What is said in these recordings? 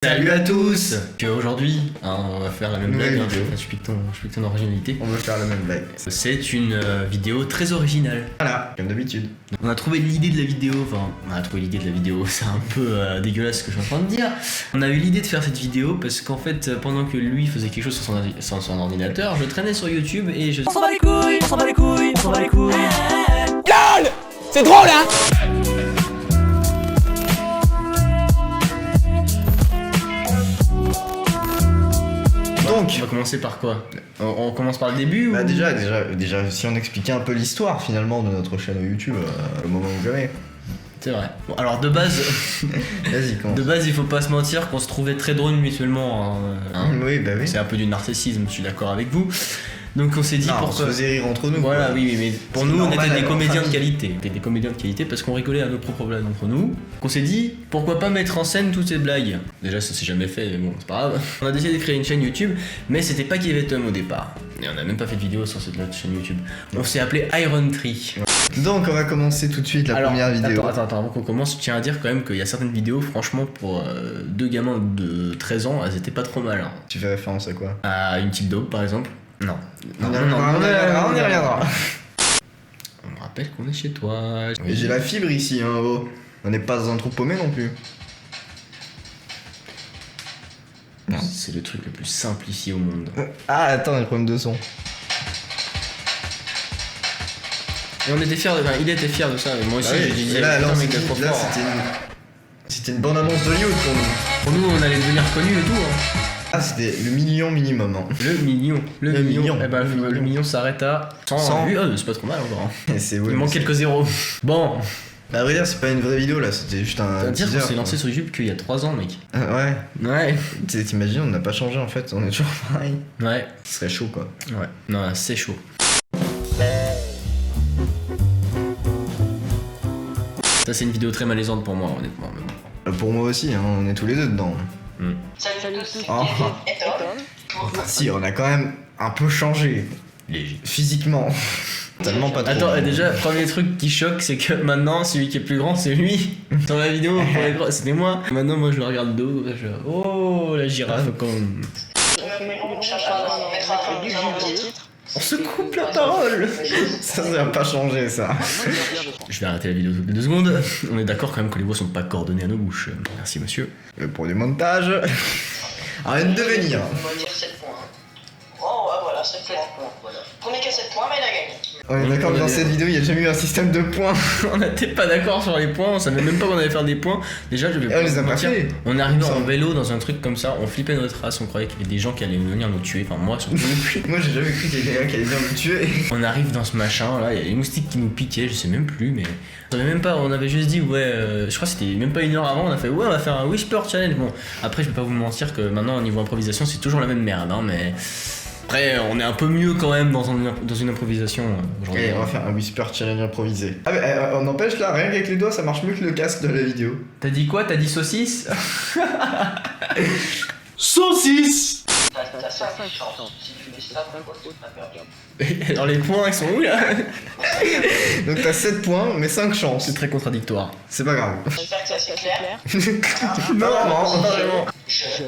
Salut à tous. Aujourd'hui, on va faire la même blague, je pique ton originalité. On va faire la même blague. C'est une vidéo très originale. Voilà, comme d'habitude. On a trouvé l'idée de la vidéo, c'est un peu dégueulasse ce que je suis en train de dire. On a eu l'idée de faire cette vidéo parce qu'en fait, pendant que lui faisait quelque chose sur son ordinateur, je traînais sur YouTube et je... On s'en bat les couilles, on s'en bat les couilles, on s'en bat les couilles. LOL, c'est drôle hein. Donc, on va commencer par quoi? On commence par le début Bah ou... déjà, si on expliquait un peu l'histoire finalement de notre chaîne YouTube, le moment où jamais. C'est vrai. Bon, alors de base, Vas-y, commence. de base, il faut pas se mentir qu'on se trouvait très drôle mutuellement. Hein. Oui, bah oui. C'est un peu du narcissisme, je suis d'accord avec vous. Donc on s'est dit Non, on se pourquoi... faisait rire entre nous. Voilà, quoi. oui, mais pour C'est nous, on normal, était des alors, comédiens de famille. qualité. On était des comédiens de qualité parce qu'on rigolait à nos propres blagues entre nous. On s'est dit, pourquoi pas mettre en scène toutes ces blagues? Déjà, ça s'est jamais fait, mais bon, c'est pas grave. On a décidé de créer une chaîne YouTube, mais c'était pas Kevin Tom au départ. Et on a même pas fait de vidéo sur cette chaîne YouTube. On s'est appelé Iron Tree. Donc on va commencer tout de suite la première vidéo. Attends, avant qu'on commence, je tiens à dire quand même qu'il y a certaines vidéos, franchement, pour deux gamins de 13 ans, elles étaient pas trop mal. Hein. Tu fais référence à quoi? À une petite daube, par exemple. Non. On y reviendra. On me rappelle qu'on est chez toi. Et j'ai la fibre ici, hein, oh. On n'est pas dans un trou paumé non plus. C'est le truc le plus simple ici au monde. Ah, attends, il y a un problème de son. Et on était fiers de... Enfin, il était fier de ça, mais moi aussi Ah oui, j'ai dit... et là, putain, alors, mec, t'es trop là, fort. c'était une bande-annonce d'Hollywood pour nous. Pour nous, on allait devenir connus et tout. Hein. Ah, c'était le million minimum. Hein. Le million. Le million. Eh ben, le million s'arrête à 100 vues. C'est pas trop mal encore. Hein. Et c'est Il manque quelques zéros. Bon. Bah, à vrai dire, c'est pas une vraie vidéo là, c'était juste un. Ça veut dire teaser, qu'on s'est quoi. lancé sur YouTube qu'il y a 3 ans, mec. Ouais. Ouais. T'imagines, on n'a pas changé en fait, on est toujours pareil. Ouais. Ce serait chaud quoi. Ouais. Non, là, c'est chaud. Ça, c'est une vidéo très malaisante pour moi, honnêtement. Mais bon. Pour moi aussi, hein, on est tous les deux dedans. Salut tous. Oh. Si, on a quand même un peu changé. Léger. Physiquement. Tellement pas trop. Attends, déjà, premier truc qui choque, c'est que maintenant, celui qui est plus grand, c'est lui. Dans la vidéo, c'était moi. Maintenant, moi, je le regarde de haut. Oh, la girafe, comme. On se coupe la parole. Ça va pas changer ça. Je vais arrêter la vidéo toutes les 2 secondes. On est d'accord quand même que les voix sont pas coordonnées à nos bouches. Merci, monsieur. Pour du montage. Rien de devenir. On va dire 7 points. Oh, ouais, voilà, 7 points. Voilà. Premier qui a 7 points, mais il a gagné. On est d'accord que dans cette vidéo, il n'y a jamais eu un système de points. On n'était pas d'accord sur les points, on savait même pas qu'on allait faire des points. Déjà, je vais on les a vous pas mentir, fait. on est arrivé Ça. en vélo dans un truc comme ça, on flippait notre race, on croyait qu'il y avait des gens qui allaient venir nous tuer, enfin moi surtout. Moi j'ai jamais cru qu'il y avait quelqu'un qui allait venir me tuer. On arrive dans ce machin là, il y a des moustiques qui nous piquaient, je sais même plus, mais on savait même pas, on avait juste dit ouais, je crois que c'était même pas 1 heure avant, on a fait ouais, on va faire un Whisper Challenge. Bon, après je vais pas vous mentir que maintenant au niveau improvisation c'est toujours la même merde, hein, mais après on est un peu mieux quand même dans une improvisation aujourd'hui. Et on va faire un Whisper Challenge improvisé. Ah mais on empêche là, rien qu'avec les doigts ça marche mieux que le casque de la vidéo. T'as dit quoi? T'as dit saucisse? Saucisse. T'as 5 chances. Si tu dis ça, t'as perdu. Alors les points ils sont où là? Donc t'as 7 points mais 5 chances. C'est très contradictoire. C'est pas grave. J'espère que ça c'est clair. Non, non, pas vraiment. Je suis.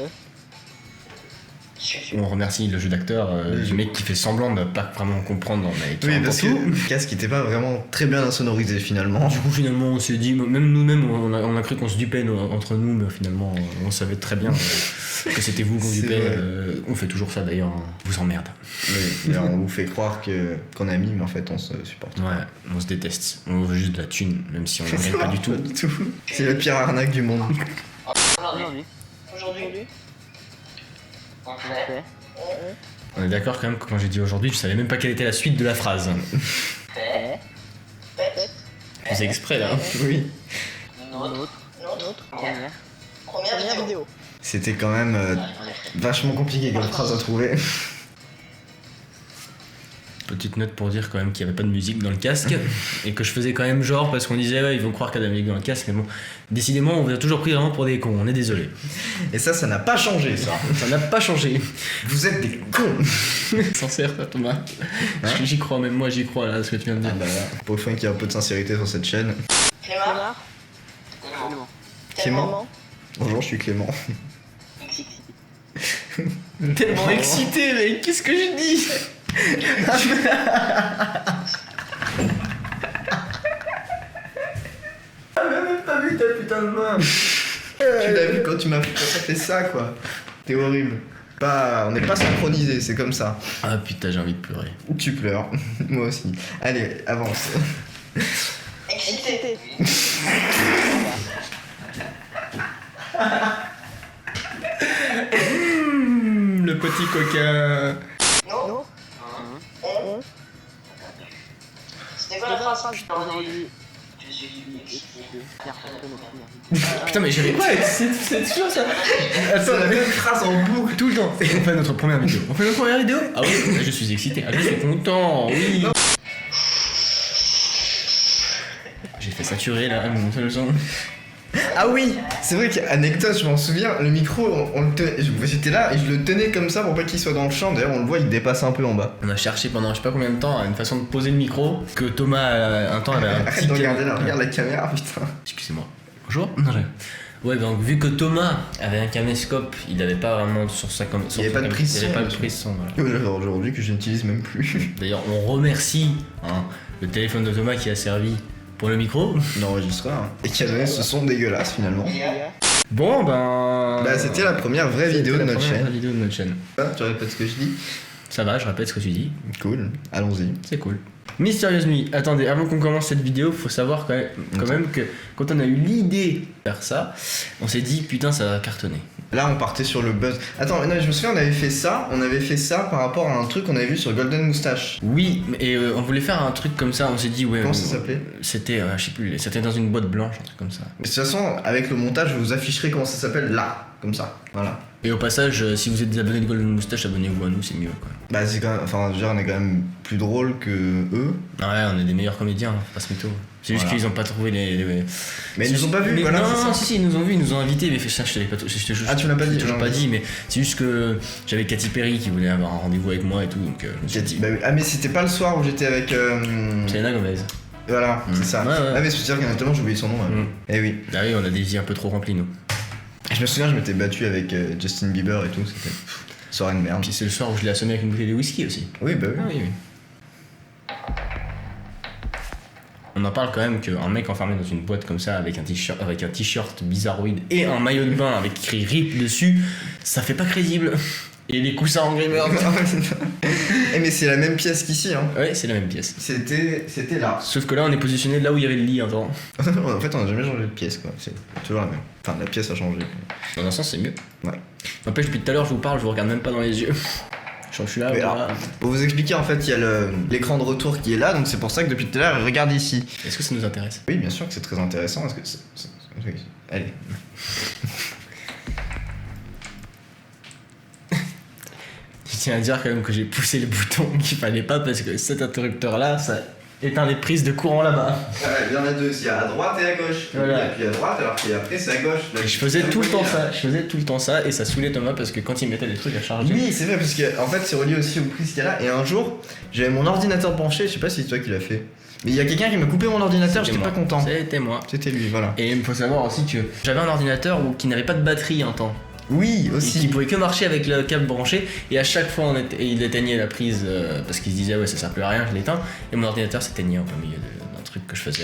On remercie le jeu d'acteur du mec qui fait semblant de pas vraiment comprendre, mais qui Oui, entend parce que tout. le casque était pas vraiment très bien insonorisé finalement. Du coup finalement on s'est dit, même nous-mêmes on a cru qu'on se dupait entre nous, mais finalement on savait très bien que c'était vous qu'on C'est dupait. vrai. On fait toujours ça d'ailleurs, hein. Vous emmerde. Oui, et on vous fait croire qu'on a mis, mais en fait on se supporte. Ouais, on se déteste. On veut juste de la thune, même si on n'en gagne pas du tout. C'est la pire arnaque du monde. Aujourd'hui, on fait. On est d'accord quand même que quand j'ai dit aujourd'hui, je savais même pas quelle était la suite de la phrase. Fait. Je faisais exprès là. Oui. Notre première vidéo. C'était quand même vachement compliqué comme phrase à trouver. Petite note pour dire quand même qu'il n'y avait pas de musique dans le casque et que je faisais quand même genre parce qu'on disait ouais, ils vont croire qu'il y a de la musique dans le casque, mais bon, décidément on vous a toujours pris vraiment pour des cons, on est désolé. Et ça n'a pas changé ça. Ça n'a pas changé. Vous êtes des cons. Sincère Thomas. J'y crois, même moi j'y crois là ce que tu viens de dire. Ah bah là, pour une fois qu'il y a un peu de sincérité sur cette chaîne. Clément. Clément. Bonjour, je suis Clément. Tellement excité, mec, qu'est-ce que je dis? Ah, même pas vu ta putain de main. Tu l'as vu quand tu m'as fait ça, quoi. T'es horrible. On n'est pas synchronisés, c'est comme ça. Ah putain, j'ai envie de pleurer. Tu pleures. Moi aussi. Allez, avance. Excité. Le petit coquin. Non. C'était quoi la phrase aujourd'hui? Je suis excité. Putain, mais j'avais quoi c'est sûr ça? Attends, la même phrase en boucle. Tout le temps. On fait notre première vidéo. On fait notre première vidéo? Ah oui, je suis excité. Ah, je suis content, oui. J'ai fait saturer là, mon seul son. Ah oui, c'est vrai qu'anecdote, je m'en souviens, le micro, j'étais là et je le tenais comme ça pour pas qu'il soit dans le champ. D'ailleurs, on le voit, il dépasse un peu en bas. On a cherché pendant je sais pas combien de temps une façon de poser le micro. Que Thomas, un temps, avait un Arrête petit. de regarder là, regarde la caméra, putain. Excusez-moi. Bonjour. Non, ouais, donc vu que Thomas avait un caméscope, il avait pas vraiment sur sa cam. Il y avait pas de prise Il y avait son, pas de prise son, voilà. Aujourd'hui que je n'utilise même plus. D'ailleurs, on remercie le téléphone de Thomas qui a servi pour le micro. L'enregistreur. Et qui a donné ce son dégueulasse finalement. Bon, ben. Bah, c'était la première vraie vidéo de notre chaîne. Vidéo de notre chaîne. Tu répètes ce que je dis? Ça va, je répète ce que tu dis. Cool, allons-y. C'est cool. Mystérieuse nuit, attendez, avant qu'on commence cette vidéo, faut savoir quand même que quand on a eu l'idée de faire ça, on s'est dit putain ça va cartonner. Là on partait sur le buzz. Attends, non, je me souviens on avait fait ça par rapport à un truc qu'on avait vu sur Golden Moustache. Oui, et on voulait faire un truc comme ça, on s'est dit ouais. Comment ça s'appelait? C'était, je sais plus, c'était dans une boîte blanche, un truc comme ça. De toute façon, avec le montage, je vous afficherai comment ça s'appelle là, comme ça, voilà. Et au passage, si vous êtes des abonnés de Golden Moustache, abonnez-vous à nous, c'est mieux quoi. Bah c'est quand même, enfin déjà on est quand même plus drôle que eux. Ouais, on est des meilleurs comédiens, faut pas se mytho. C'est juste Voilà. qu'ils ont pas trouvé les... Mais ils nous ont pas vus, mais voilà. Non, c'est non, ça. si, ils nous ont vus, ils nous ont invités, mais ça, je te l'ai pas Ah, tu me l'as pas dit, toujours non, pas mais- dit, mais c'est juste que j'avais Katy Perry qui voulait avoir un rendez-vous avec moi et tout, donc je me suis dit. Bah oui. Ah mais c'était pas le soir où j'étais avec... Selena Gomez. Voilà, c'est ça. Ouais, ouais. Ah mais c'est sûr qu'il y en a tellement, j'ai oublié son nom. Ouais. Mm. Eh oui. Ah oui, on a des vies un peu trop remplies, nous. Je me souviens, je m'étais battu avec Justin Bieber et tout, c'était soirée de merde. Puis c'est le soir où je l'ai assommé avec une bouteille de whisky aussi. Oui, bah oui. Ah oui, oui. On en parle quand même qu'un mec enfermé dans une boîte comme ça avec un t-shirt bizarroïde et un maillot de bain avec écrit RIP dessus, ça fait pas crédible. Et les coussins Angry Birds. Eh mais c'est la même pièce qu'ici, hein. Ouais, c'est la même pièce. C'était là. Sauf que là, on est positionné là où il y avait le lit avant. En fait, on a jamais changé de pièce, quoi. C'est toujours la même. Enfin, la pièce a changé. Dans un sens, c'est mieux. Ouais. N'empêche, depuis tout à l'heure, je vous parle, je vous regarde même pas dans les yeux. Je suis là, Mais voilà. alors, pour vous expliquer, en fait, il y a l'écran de retour qui est là, donc c'est pour ça que depuis tout à l'heure, il regarde ici. Est-ce que ça nous intéresse? Oui, bien sûr que c'est très intéressant. Parce que oui. Allez. Je tiens à dire quand même que j'ai poussé le bouton qu'il fallait pas parce que cet interrupteur là, ça éteint les prises de courant là-bas. Ouais, il y en a deux. Il y a à droite et à gauche. Voilà. Et puis à droite, alors qu'après, c'est à gauche. Là, Et je faisais tout le temps ça et ça saoulait Thomas parce que quand il mettait les trucs à charger. Oui, c'est vrai, parce que en fait, c'est relié aussi aux prises qu'il y a là. Et un jour, j'avais mon ordinateur penché, je sais pas si c'est toi qui l'as fait. Mais il y a quelqu'un qui m'a coupé mon ordinateur, j'étais C'était pas moi. content. C'était moi. C'était lui, voilà. Et il faut savoir aussi que j'avais un ordinateur qui n'avait pas de batterie un temps. Oui, Et qui aussi. pouvait que marcher avec le câble branché et à chaque fois il éteignait la prise parce qu'il se disait ouais ça sert plus à rien, je l'éteins et mon ordinateur s'éteignait au milieu d'un truc que je faisais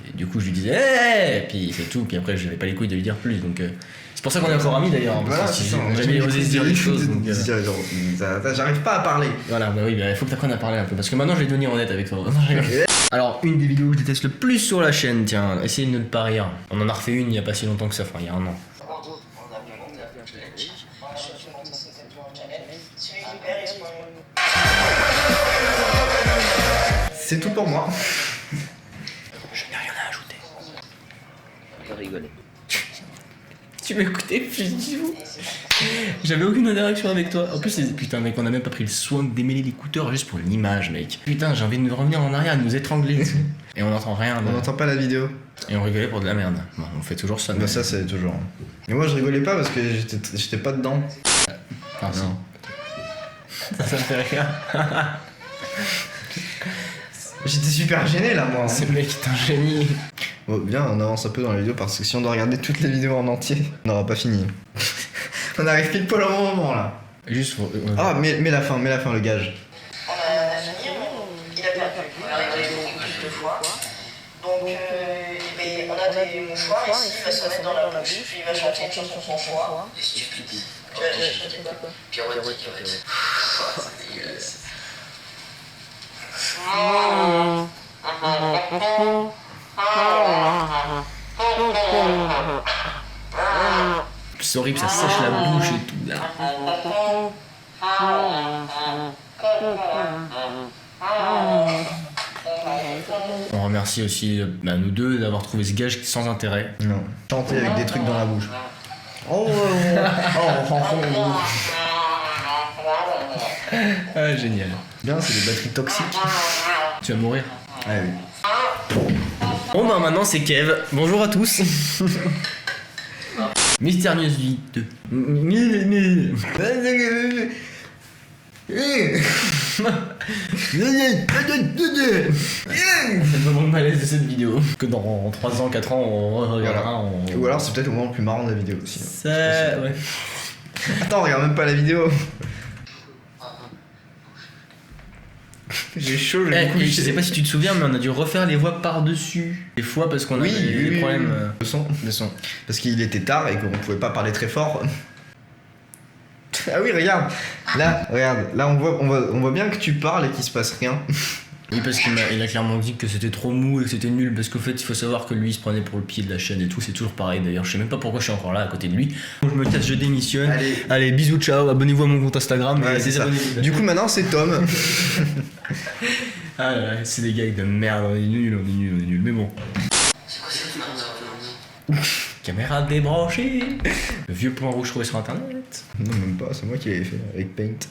et du coup je lui disais hey! Et puis c'est tout, puis après je n'avais pas les couilles de lui dire plus donc c'est pour ça qu'on est encore amis d'ailleurs hein, Voilà, parce que c'est ça. on n'a jamais osé se dire des choses donc, J'arrive pas à parler. voilà bah oui bah, il faut que tu apprennes à parler un peu parce que maintenant je vais devenir honnête avec toi. Non, je rigole. Alors une des vidéos que je déteste le plus sur la chaîne, tiens, essayez de ne pas rire, on en a refait une il y a pas si longtemps que ça, enfin il y a un an. C'est tout pour moi. Je n'ai rien à ajouter. Je rigolais. Tu m'écoutais plus du tout. J'avais aucune interaction avec toi. En plus, putain, mec, on a même pas pris le soin de démêler l'écouteur juste pour l'image, mec. Putain, j'ai envie de revenir en arrière, de nous étrangler. Et on n'entend rien. On n'entend pas la vidéo. Et on rigolait pour de la merde. Bon, on fait toujours ça. Bah ça c'est toujours. Mais moi je rigolais pas parce que j'étais pas dedans. Enfin, si. Non. Ça me fait rire. J'étais super gêné là moi. Ce mec est un génie. Bon, bien, on avance un peu dans la vidéo parce que si on doit regarder toutes les vidéos en entier, on n'aura pas fini. On arrive pile poil au bon moment là. Juste pour. Ah, mets la fin, le gage. On a fini, il a perdu. On a rigolé beaucoup plus de fois. Donc, mais on a des mouchoirs ici, il va se mettre dans la bouche, puis il va chanter une chanson sur son choix. Stupide. Tu vas chanter quoi? Pirouette. C'est dégueulasse. C'est horrible, ça sèche la bouche et tout là. On remercie aussi nous deux d'avoir trouvé ce gage sans intérêt. Non. Chanter avec des trucs dans la bouche. Ah, génial. Bien, c'est des batteries toxiques. Tu vas mourir. Ah oui. Bon bah maintenant c'est Kev. Bonjour à tous. Mystérieuse vie de... C'est le moment de malaise de cette vidéo. Que dans 3 ans, 4 ans, on regardera. Ou alors c'est peut-être au moment le plus marrant de la vidéo aussi. Ça... Ouais. Attends, regarde même pas la vidéo. J'ai chaud, Je sais pas si tu te souviens, mais on a dû refaire les voix par-dessus. Des fois parce qu'on avait des problèmes de son. Parce qu'il était tard et qu'on pouvait pas parler très fort. Ah oui, regarde. Là, on voit bien que tu parles et qu'il se passe rien. Oui, parce qu'il a clairement dit que c'était trop mou et que c'était nul. Parce qu'au fait, il faut savoir que lui, il se prenait pour le pied de la chaîne et tout. C'est toujours pareil d'ailleurs. Je sais même pas pourquoi je suis encore là à côté de lui. Je me casse, je démissionne. Allez, bisous, ciao. Abonnez-vous à mon compte Instagram. Ouais, c'est ça. Du coup, maintenant, c'est Tom. Ah là là, c'est des gags de merde. On est nuls. Mais bon. C'est quoi cette Caméra débranchée. Le vieux point rouge trouvé sur internet. Non, même pas. C'est moi qui l'avais fait avec Paint.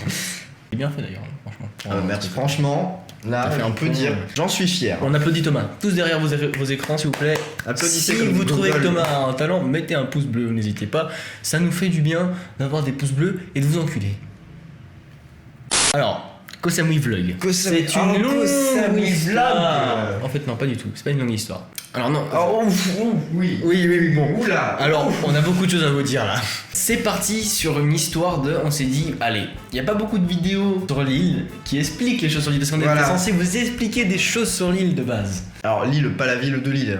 C'est bien fait d'ailleurs, franchement. Merci. Franchement, là, T'as fait on peut dire, j'en suis fier. On applaudit Thomas. Tous derrière vos écrans, s'il vous plaît. Applaudissez Si comme vous Google. trouvez que Thomas a un talent, mettez un pouce bleu, n'hésitez pas. Ça nous fait du bien d'avoir des pouces bleus et de vous enculer. Alors, Kosamui Vlog. C'est une longue histoire. En fait, non, pas du tout. C'est pas une longue histoire. Alors non. Oui. Bon. Oula. Alors, on a beaucoup de choses à vous dire là. C'est parti sur une histoire de. On s'est dit, allez, il n'y a pas beaucoup de vidéos sur l'île qui expliquent les choses sur l'île parce qu'on est censé vous expliquer des choses sur l'île de base. Alors, l'île, pas la ville de l'île.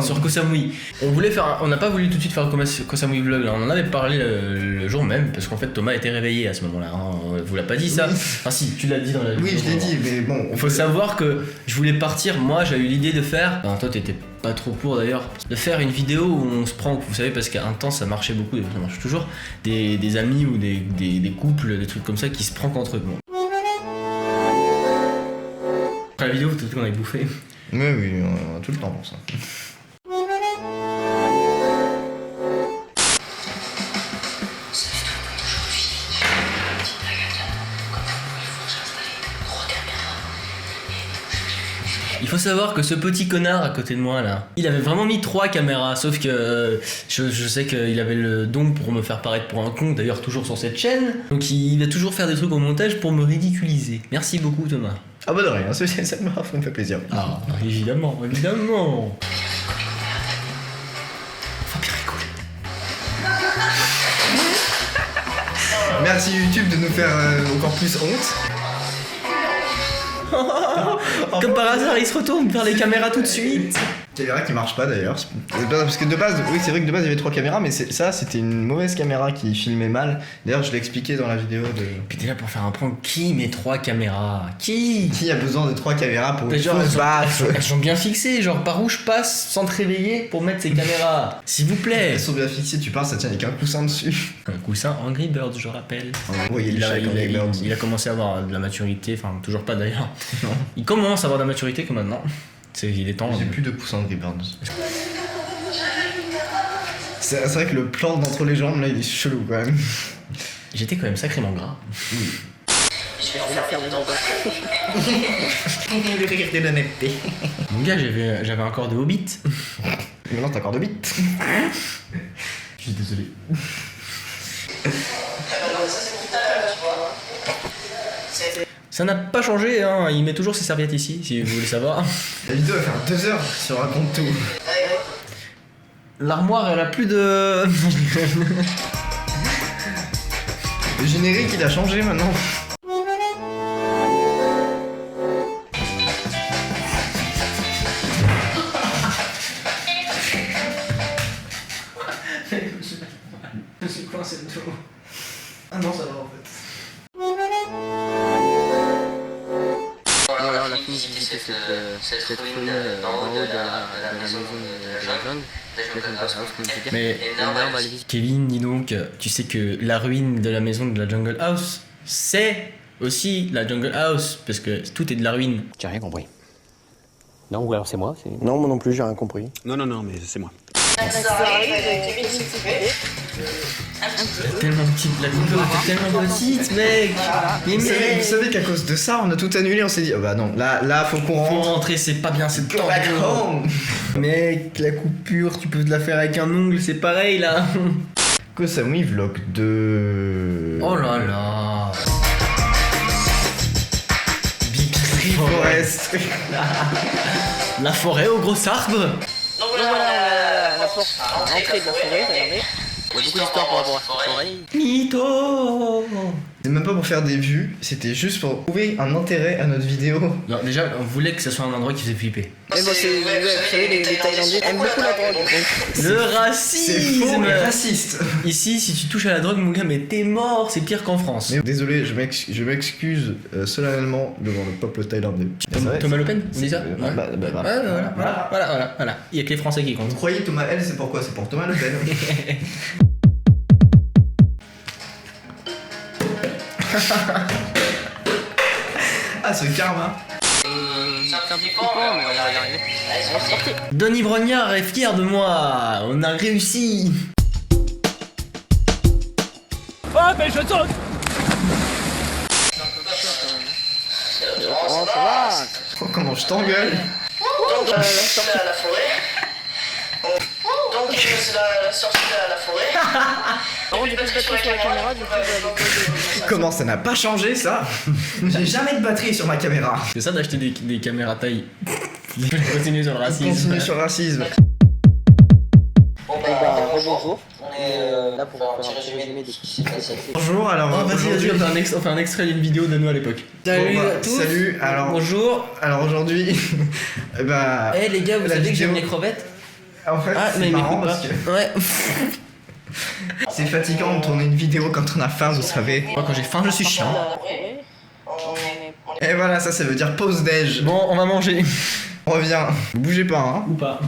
Sur Kosamui. On n'a pas voulu tout de suite faire un Kosamui Vlog là. On en avait parlé le jour même parce qu'en fait Thomas était réveillé à ce moment-là. Hein. Vous l'a pas dit ça? Oui. Enfin si, tu l'as dit dans la vidéo. Oui, je l'ai dit, mais bon. Il faut savoir que je voulais partir. Moi, j'ai eu l'idée de faire. Enfin, toi, t'étais pas trop pour d'ailleurs. De faire une vidéo où on se prend. Vous savez, parce qu'à un temps, ça marchait beaucoup. Ça marche toujours. Des amis ou des couples, des trucs comme ça qui se prennent entre eux. Bon. Après la vidéo, peut-être qu'on avait bouffé. Mais oui, on a tout le temps pour ça. Il faut savoir que ce petit connard à côté de moi là, il avait vraiment mis 3 caméras, sauf que je sais qu'il avait le don pour me faire paraître pour un con, d'ailleurs toujours sur cette chaîne, donc il va toujours faire des trucs au montage pour me ridiculiser. Merci beaucoup Thomas. Ah bah de rien, ça me fait plaisir. Ah, évidemment. Faut bien rigoler. Merci YouTube de nous faire encore plus honte. Comme par hasard, il se retourne vers les caméras tout de suite. Caméra qui marche pas d'ailleurs. Parce que de base, oui, c'est vrai que de base il y avait 3 caméras, mais c'était une mauvaise caméra qui filmait mal. D'ailleurs, je l'ai expliqué dans la vidéo de. Puis t'es là pour faire un prank. Qui met 3 caméras? Qui a besoin de 3 caméras pour genre, elles sont bien fixées, genre par où je passe sans te réveiller pour mettre ces caméras? S'il vous plaît. Elles sont bien fixées, tu parles, ça tient avec un coussin dessus. Un coussin Angry Birds, je rappelle. Oui, Il a commencé à avoir de la maturité, enfin toujours pas d'ailleurs. Non. Il commence à avoir de la maturité que maintenant. Il est temps. J'ai plus de coussin Angry Birds. C'est vrai que le plan d'entre les jambes là il est chelou quand même. J'étais quand même sacrément gras. Je vais faire des endroits. Regardez l'honnêteté. Mon gars, j'avais encore de Hobbit. Maintenant t'as encore de bits. Je suis désolé. Ça n'a pas changé, hein. Il met toujours ses serviettes ici, si vous voulez savoir. La vidéo va faire 2 heures si on raconte tout. L'armoire, elle a plus de... Le générique il a changé maintenant. Je suis coincé le dos. Ah non, ça va en fait. Voilà, on a fini de visiter cette ruine en haut de la maison de la jungle. Je ne sais pas ce qu'on peut dire. Mais Et là, on va aller visiter. Kevin, dis donc, tu sais que la ruine de la maison de la Jungle House, c'est aussi la Jungle House, parce que tout est de la ruine. J'ai rien compris. Non, ou alors c'est moi. Non, moi non plus, j'ai rien compris. Non, mais c'est moi. Ça arrive, Kevin s'est coupé. Tellement petite, la coupure était tellement petite, mec. Mais Vous mec, savez qu'à cause de ça, on a tout annulé, on s'est dit, oh bah non, là faut qu'on faut rentre. rentrer, c'est pas bien, c'est Go back home. Mec, la coupure, tu peux te la faire avec un ongle, c'est pareil là. Koh Samui Vlog 2. Oh là là. Big Tree Forest. La forêt aux gros arbres. Donc Donc voilà, voilà, la porte à l'entrée d'entrée de la forêt, regardez. Il y a beaucoup d'histoires par rapport à cette forêt. Mytho. C'est même pas pour faire des vues, c'était juste pour trouver un intérêt à notre vidéo. Non, déjà, on voulait que ce soit un endroit qui faisait flipper. Mais bon, c'est, vous savez, les Thaïlandais aiment beaucoup la drogue. Donc, Le racisme. C'est faux et raciste. Ici, si tu touches à la drogue, mon gars, mais t'es mort, c'est pire qu'en France. Mais désolé, je m'excuse solennellement devant le peuple thaïlandais. Thomas Le Pen, on dit ça Ouais, Ouais. bah, Voilà. Il y a que les Français qui comptent. Vous croyez Thomas L, c'est pourquoi? C'est pour Thomas Le Pen. Ah, ce karma. c'est un petit peu flippant, mais on va y arriver. On va sortir. Denis Brognard est fier de moi. On a réussi. Oh, ça va. Oh, comment je t'engueule. Donc la sortie à la forêt. Donc c'est la sortie à la forêt. Par contre, j'ai pas de batterie sur la caméra, du coup, Comment ça n'a pas changé ça? J'ai jamais de batterie sur ma caméra. C'est ça d'acheter des caméras taille. Continue sur le racisme. Continue sur le racisme. Bon bonjour. on est là pour faire un petit résumé de ce qui s'est passé. Bonjour, alors Oh, vas-y, aujourd'hui- on fait un extrait d'une vidéo de nous à l'époque. Bon, bah, salut, alors, Bonjour. alors aujourd'hui, bah, Eh les gars, vous la savez que j'aime vidéo- les crevettes? en fait Ah, c'est mais il marrant m'écoute parce pas. que Ouais. c'est fatigant de tourner une vidéo quand on a faim, vous savez. Moi, quand j'ai faim, je suis chiant. Et voilà, ça veut dire pause déj. Bon, on va manger. On revient. Vous bougez pas, hein. Ou pas.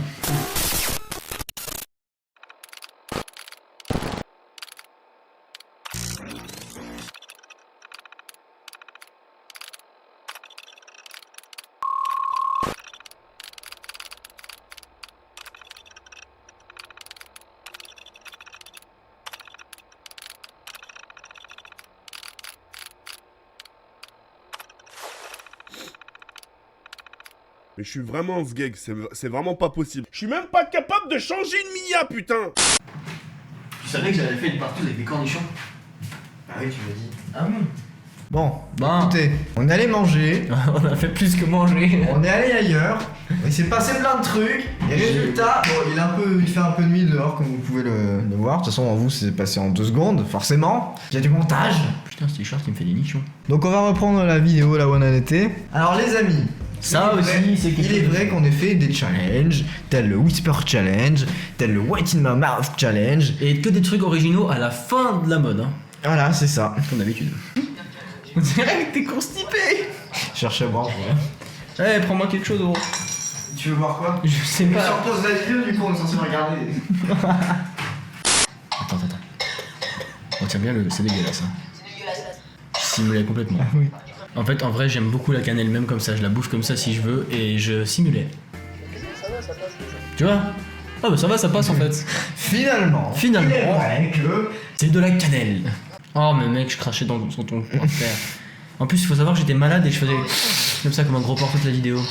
Mais je suis vraiment sgeg, c'est vraiment pas possible. Je suis même pas capable de changer une Mia, putain. Tu savais que j'avais fait une partouze avec des cornichons? Ah oui, tu m'as dit. Ah bon? Bon, Bon. écoutez, on est allé manger, On a fait plus que manger. on est allé ailleurs, il s'est passé plein de trucs, et résultat, bon, il fait un peu nuit dehors, comme vous pouvez le voir. De toute façon, en vous, c'est passé en 2 secondes, forcément. Il y a du montage. Putain, ce t-shirt, il me fait des nichons. Donc, on va reprendre la vidéo là où on en était. Alors, les amis. Ça il est aussi, vrai- c'est quelque Il est chose. vrai qu'on ait fait des challenges, tel le Whisper Challenge, tel le White in My Mouth Challenge. Et que des trucs originaux à la fin de la mode, hein. Voilà, c'est ça. Comme d'habitude. On dirait que t'es constipé. Cherche à boire, Eh, prends-moi quelque chose, gros. Tu veux voir quoi? Je sais pas. Sur pause la vidéo, du coup, on est censé regarder. Attends. On tient bien le. C'est dégueulasse, hein. Je simulais complètement. oui. En fait, en vrai, j'aime beaucoup la cannelle, même comme ça. Je la bouffe comme ça si je veux, et je simulais. Tu vois? Ah, bah ça va, ça passe en fait. Finalement, Finalement. il est vrai que... C'est de la cannelle. Oh, mais mec, je crachais sur ton point de fer. En plus, il faut savoir que j'étais malade et je faisais comme ça, comme un gros porc toute la vidéo.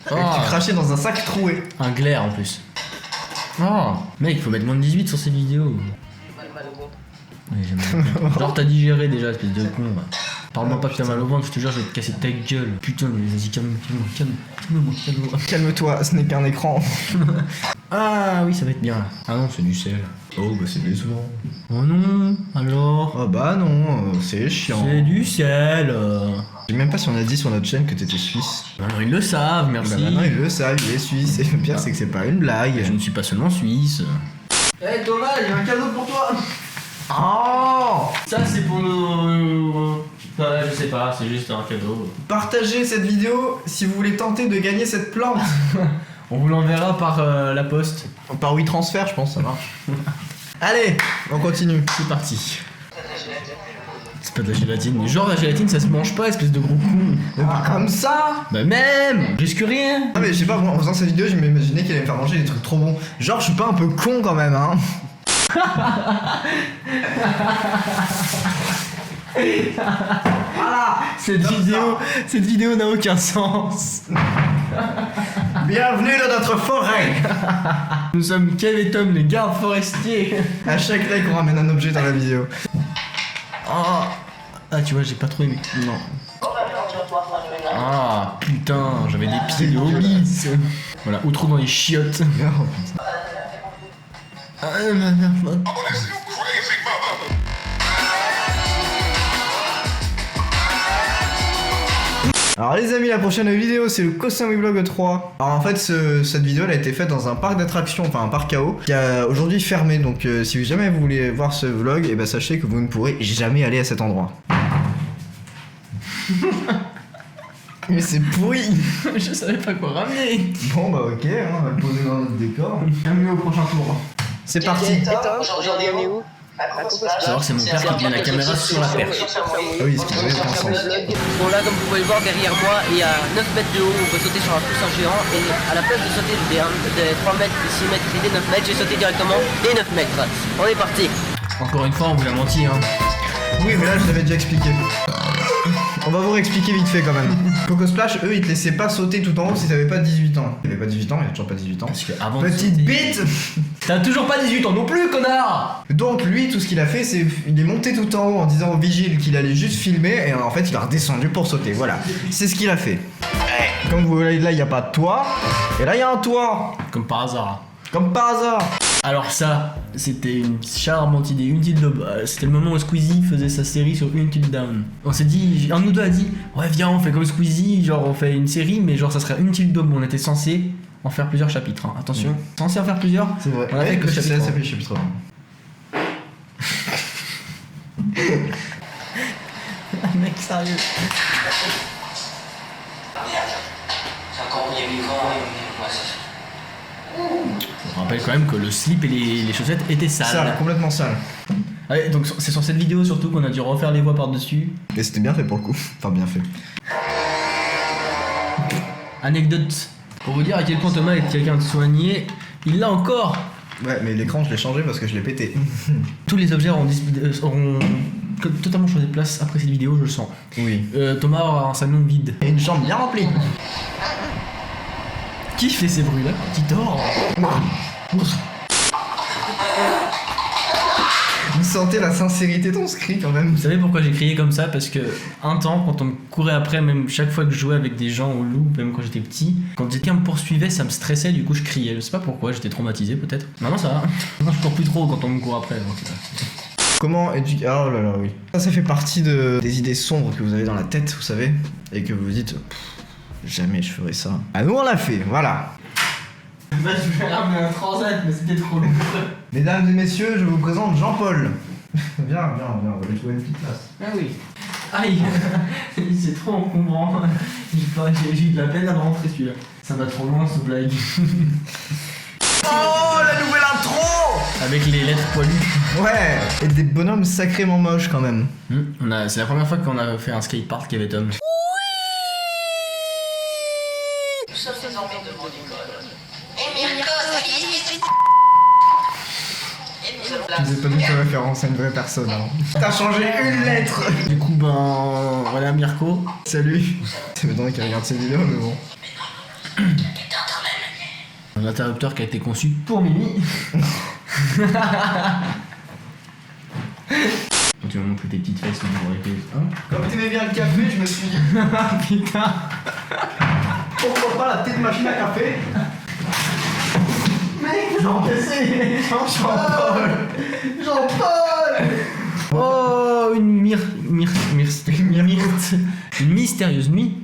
Tu crachais dans un sac troué. Un glaire en plus. Oh, mec, il faut mettre moins de 18 sur ces vidéos. Ouais, j'aime bien. Genre, t'as digéré déjà, espèce de con. Va. Parle-moi pas que t'as mal au ventre, je te jure, je vais te casser ta gueule. Putain, mais vas-y, calme-moi. Calme-toi, ce n'est qu'un écran. Ah oui, ça va être bien là. Ah non, c'est du sel. Oh, bah c'est décevant. Oh non, alors. Oh bah non, c'est chiant. C'est du sel. Je sais même pas si on a dit sur notre chaîne que t'étais suisse. Maintenant ils le savent, merci. Bah maintenant ils le savent, il est suisse. Et le pire c'est que c'est pas une blague. Je ne suis pas seulement suisse. Hey Thomas, il y a un cadeau pour toi. Oh, Ça c'est pour nos... je sais pas, c'est juste un cadeau. partagez cette vidéo si vous voulez tenter de gagner cette plante. On vous l'enverra par la poste. Par WeTransfer, je pense, ça marche. Allez, on continue. C'est parti. C'est pas de la gélatine. Genre la gélatine ça se mange pas, espèce de gros con. Mais pas comme ça. Bah même. Je risque rien. Ah mais je sais pas, moi, en faisant cette vidéo, je m'imaginais qu'il allait me faire manger des trucs trop bons. Genre, je suis pas un peu con quand même, hein. Voilà. Cette vidéo n'a aucun sens. Bienvenue dans notre forêt. Nous sommes Kev et Tom, les gardes forestiers. À chaque like, on ramène un objet dans la vidéo. Oh. Ah tu vois, j'ai pas trop aimé. Non. Bon, bah, maintenant, tu vas pouvoir faire le ménage. Ah putain, j'avais des pieds de hobbit. Voilà, ou trop dans les chiottes. Oh, putain. Alors les amis, la prochaine vidéo c'est le Koh-Samui Vlog 3. Alors en fait cette vidéo elle a été faite dans un parc d'attractions, enfin un parc KO, qui a aujourd'hui fermé. Donc si jamais vous voulez voir ce vlog, et ben sachez que vous ne pourrez jamais aller à cet endroit. Mais c'est pourri. Je savais pas quoi ramener. Bon bah ok, hein, on va le poser dans notre décor. Bienvenue au prochain tour. C'est parti. Et toi, aujourd'hui on est où? Savoir que c'est mon père qui met la caméra sur la perche. Ah oui, ce qui n'avait aucun sens. Bon là comme vous pouvez le voir derrière moi il y a 9 mètres de haut, on peut sauter sur un coussin géant et à la place de sauter des 3 mètres, des 6 mètres et des 9 mètres, j'ai sauté directement des 9 mètres. On est parti. Encore une fois, on vous l'a menti, hein. Oui mais là je l'avais déjà expliqué. On va vous réexpliquer vite fait quand même. Coco Splash, eux ils te laissaient pas sauter tout en haut si t'avais pas 18 ans. Il avait pas 18 ans, il a toujours pas 18 ans. Parce que avant de Petite sauter- bite. T'as toujours pas 18 ans non plus, connard. Donc lui tout ce qu'il a fait c'est il est monté tout en haut en disant au vigile qu'il allait juste filmer et en fait il a redescendu pour sauter. Voilà, c'est ce qu'il a fait. Comme vous voyez là il y a pas de toit et là il y a un toit. Comme par hasard. Comme par hasard. Alors ça, c'était une charmante idée, Until Dawn. C'était le moment où Squeezie faisait sa série sur Until Dawn. On s'est dit, un de nous deux a dit, ouais viens on fait comme Squeezie, genre on fait une série, mais genre ça serait Until Dawn. On était censé en faire plusieurs chapitres, hein. Attention. Censé en faire plusieurs. C'est vrai. On a fait que le ça chapitre. fait le chapitre 1. Mec sérieux. C'est encore bien vivant, ouais, c'est ça. On rappelle quand même que le slip et les chaussettes étaient sales. Sale, complètement sale. Ouais, donc c'est sur cette vidéo surtout qu'on a dû refaire les voix par-dessus. Et c'était bien fait pour le coup. Enfin bien fait. Anecdote. Pour vous dire à quel point Thomas est quelqu'un de soigné, il l'a encore. Ouais mais l'écran je l'ai changé parce que je l'ai pété. Tous les objets auront totalement changé de place après cette vidéo, je le sens. Oui. Thomas aura un salon vide. Et une chambre bien remplie. Qui fait ces bruits là Qui dort? Vous sentez la sincérité dans ce cri quand même. Vous savez pourquoi j'ai crié comme ça? Parce que un temps, quand on me courait après, même chaque fois que je jouais avec des gens au loup, même quand j'étais petit, quand quelqu'un me poursuivait, ça me stressait, du coup je criais. Je sais pas pourquoi, j'étais traumatisé peut-être. Maintenant ça va. Maintenant je cours plus trop quand on me court après. Donc, Comment éduquer... Oh là là, oui. Ça fait partie des idées sombres que vous avez dans la tête, vous savez, et que vous vous dites... Jamais je ferais ça. Ah nous on l'a fait, voilà. Bah, je vais ramener un transat, mais c'était trop long. Mesdames et messieurs, je vous présente Jean-Paul. Viens, on va lui trouver une petite place. Ah oui. Aïe. C'est trop encombrant. J'ai eu de la peine à le rentrer celui-là. Ça va trop loin ce blague. Oh, la nouvelle intro. Avec les lettres poilues. Ouais. Et des bonhommes sacrément moches quand même. C'est la première fois qu'on a fait un skatepark avec Tom. Nous sommes désormais de l'école. Je vous ai pas dit que référence à une vraie personne. Hein. T'as changé une lettre. Du coup, ben, voilà Mirko. Salut. Ça m'étonnerait qu'il regarde cette vidéo, mais bon. Un interrupteur qui a été conçu pour Mimi. Quand tu m'as montré tes petites fesses, on aurait été. Hein? Comme t'aimais bien le café, je me suis dit... Putain. Pourquoi pas la petite machine à café? Mec, j'en cassé. Jean-Paul. Oh Une mystérieuse nuit.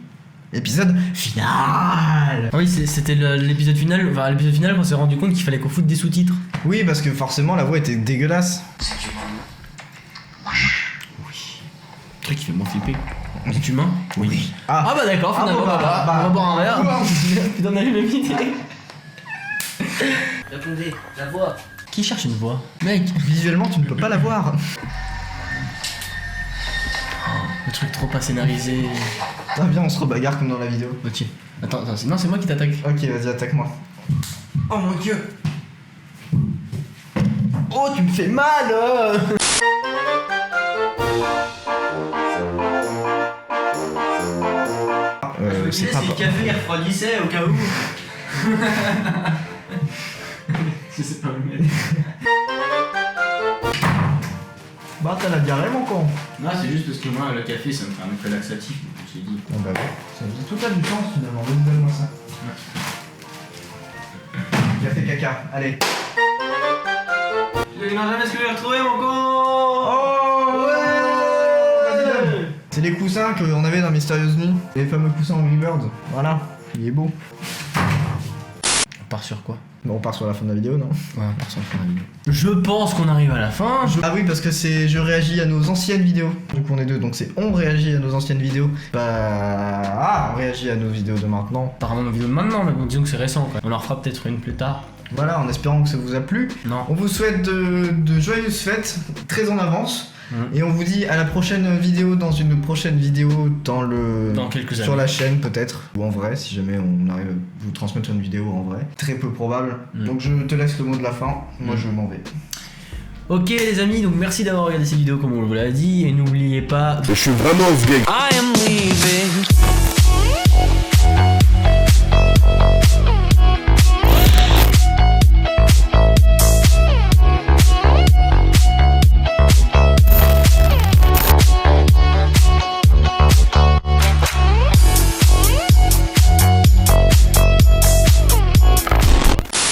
Épisode final. Ah oui, c'était l'épisode final. Enfin, l'épisode final, on s'est rendu compte qu'il fallait qu'on foute des sous-titres. Oui, parce que forcément la voix était dégueulasse. C'est humain. Le truc qui fait moins flipper. C'est humain? Oui. Ah, bah d'accord, finalement, bon, bah, on va boire un verre. bah. Putain, on a eu le mythe. Répondez, la voix. Qui cherche une voix? Mec, Visuellement, tu ne peux pas la voir. le truc trop pas scénarisé. Ah, viens, on se rebagarre comme dans la vidéo. Ok. Attends, non, c'est moi qui t'attaque. Ok, vas-y, attaque-moi. Oh mon dieu. Oh, tu me fais mal. C'est pas... café, il refroidissait au cas où. Je sais pas le mettre. Bah, t'as la diarrhée, mon con. Non, c'est juste parce que moi, le café, ça me fait un effet laxatif. Je me suis dit. Bon, bah, ouais. Tout a du sens, finalement. Vas-y, donne-moi ça. Café caca, allez. Je n'ai jamais ce que j'ai retrouvé, mon con. Oh ouais. Vas-y, donne. C'est les coussins qu'on avait dans Mystérieuse Nuit. Les fameux coussins Angry Birds. Voilà, il est beau. On part sur quoi? Bon, on part sur la fin de la vidéo, non? Ouais, on part sur la fin de la vidéo. Je pense qu'on arrive à la fin. Ah oui, parce que c'est je réagis à nos anciennes vidéos. Donc on est deux, donc c'est on réagit à nos anciennes vidéos. Bah... on réagit à nos vidéos de maintenant. Apparemment nos vidéos de maintenant, mais bon, disons que c'est récent quoi. On en refera peut-être une plus tard. Voilà, en espérant que ça vous a plu. Non. On vous souhaite de joyeuses fêtes, très en avance. Et on vous dit à la prochaine vidéo, dans une prochaine vidéo dans quelques sur années. la chaîne peut-être, ou en vrai, si jamais on arrive à vous transmettre une vidéo en vrai. Très peu probable. Donc je te laisse le mot de la fin, moi je m'en vais. Ok les amis, donc merci d'avoir regardé cette vidéo comme on vous l'a dit, et n'oubliez pas... Je suis vraiment ouf, gay. I am leaving.